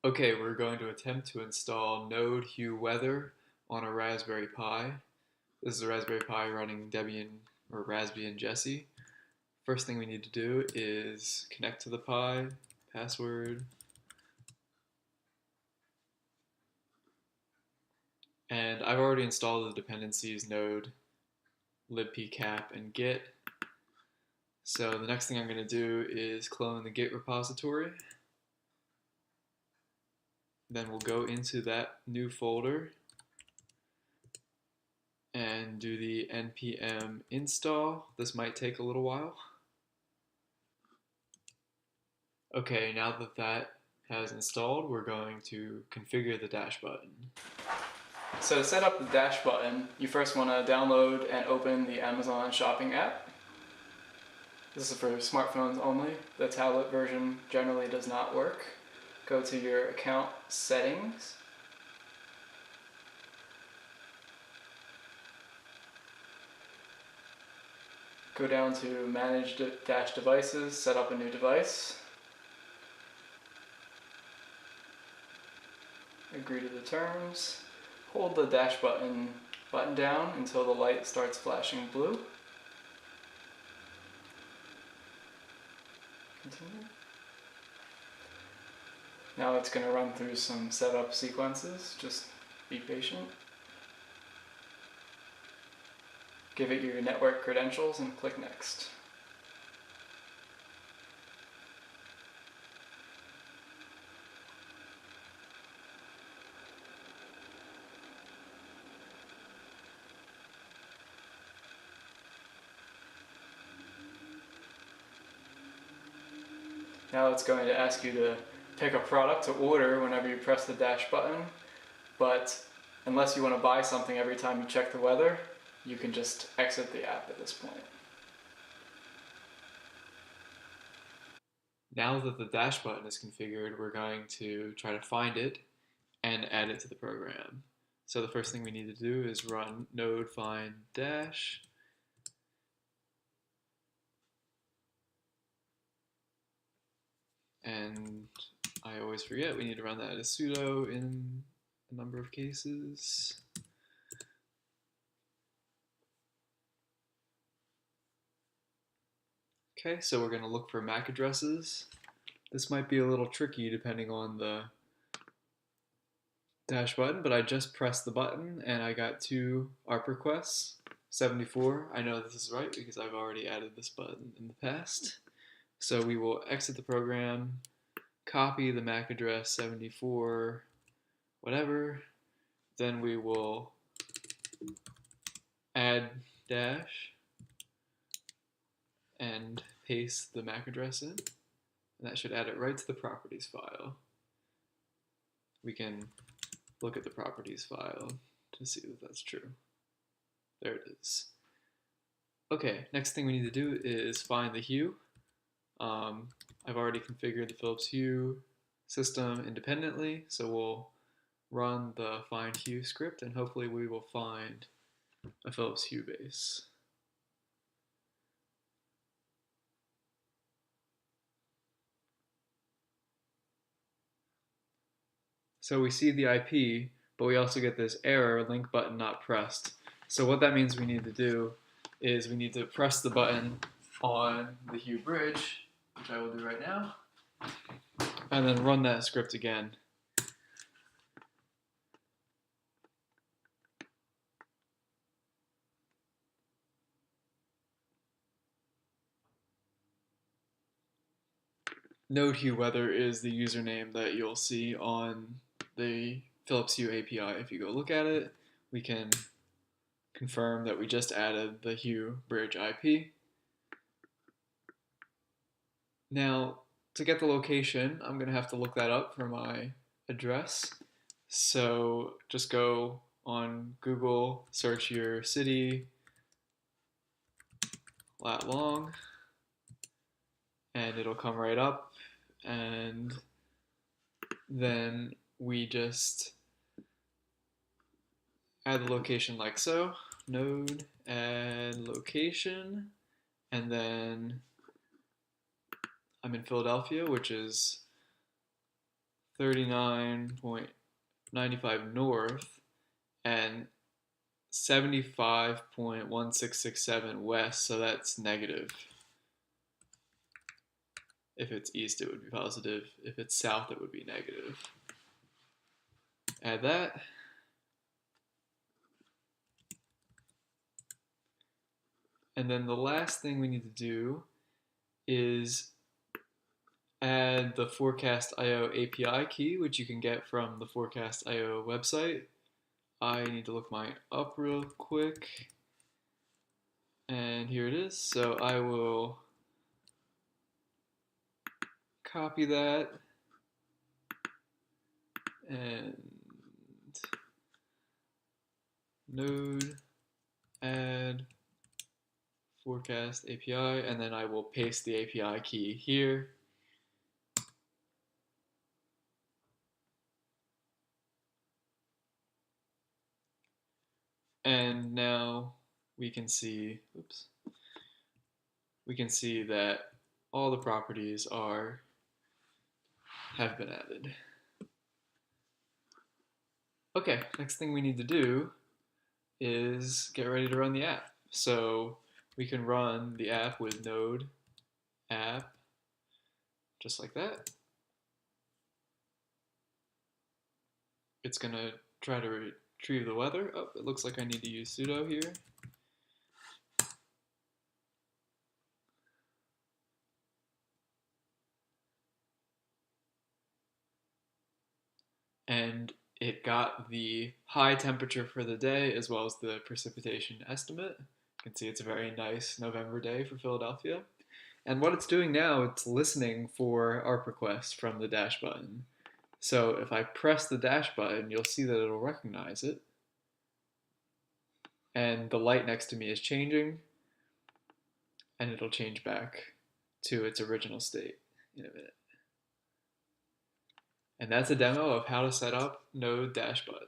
Okay, we're going to attempt to install Node-Hue-Weather on a Raspberry Pi. This is a Raspberry Pi running Debian or Raspbian and Jessie. First thing we need to do is connect to the Pi, password, and I've already installed the dependencies node, libpcap, and git. So the next thing I'm going to do is clone the git repository. Then we'll go into that new folder and do the npm install. This might take a little while. Okay, now that that has installed, we're going to configure the dash button. So to set up the dash button, you first want to download and open the Amazon shopping app. This is for smartphones only. The tablet version generally does not work. Go to your account settings. Go down to manage dash devices, set up a new device. Agree to the terms. Hold the dash button down until the light starts flashing blue. Continue. Now it's going to run through some setup sequences. Just be patient. Give it your network credentials and click Next. Now it's going to ask you to pick a product to order whenever you press the dash button, but unless you want to buy something every time you check the weather, you can just exit the app at this point. Now that the dash button is configured, we're going to try to find it and add it to the program. So the first thing we need to do is run node find dash. And I always forget, we need to run that as sudo in a number of cases. Okay, so we're going to look for MAC addresses. This might be a little tricky depending on the dash button, but I just pressed the button and I got 2 ARP requests. 74, I know this is right because I've already added this button in the past. So we will exit the program, copy the MAC address 74, whatever. Then we will add dash and paste the MAC address in. And that should add it right to the properties file. We can look at the properties file to see that that's true. There it is. Okay, next thing we need to do is find the hue. I've already configured the Philips Hue system independently, so we'll run the find hue script and hopefully we will find a Philips Hue base. So we see the IP, but we also get this error, link button not pressed. So what that means we need to do is we need to press the button on the Hue bridge, which I will do right now, and then run that script again. Node-Hue-Weather is the username that you'll see on the Philips Hue API. If you go look at it, we can confirm that we just added the Hue bridge IP. Now, to get the location, I'm going to have to look that up for my address. So just go on Google, search your city, lat long, and it'll come right up. And then we just add the location like so, node, add location, and then I'm in Philadelphia, which is 39.95 north and 75.1667 west, so that's negative. If it's east, it would be positive. If it's south, it would be negative. Add that. And then the last thing we need to do is add the Forecast.io API key, which you can get from the Forecast.io website. I need to look mine up real quick. And here it is. So I will copy that and node add forecast API, and then I will paste the API key here. And now we can see, oops, we can see that all the properties have been added. Okay, next thing we need to do is get ready to run the app. So we can run the app with node app, just like that. It's gonna try to retrieve the weather. Oh, it looks like I need to use sudo here. And it got the high temperature for the day as well as the precipitation estimate. You can see it's a very nice November day for Philadelphia. And what it's doing now, it's listening for ARP requests from the dash button. So if I press the dash button, you'll see that it'll recognize it. And the light next to me is changing, and it'll change back to its original state in a minute. And that's a demo of how to set up Node dash button.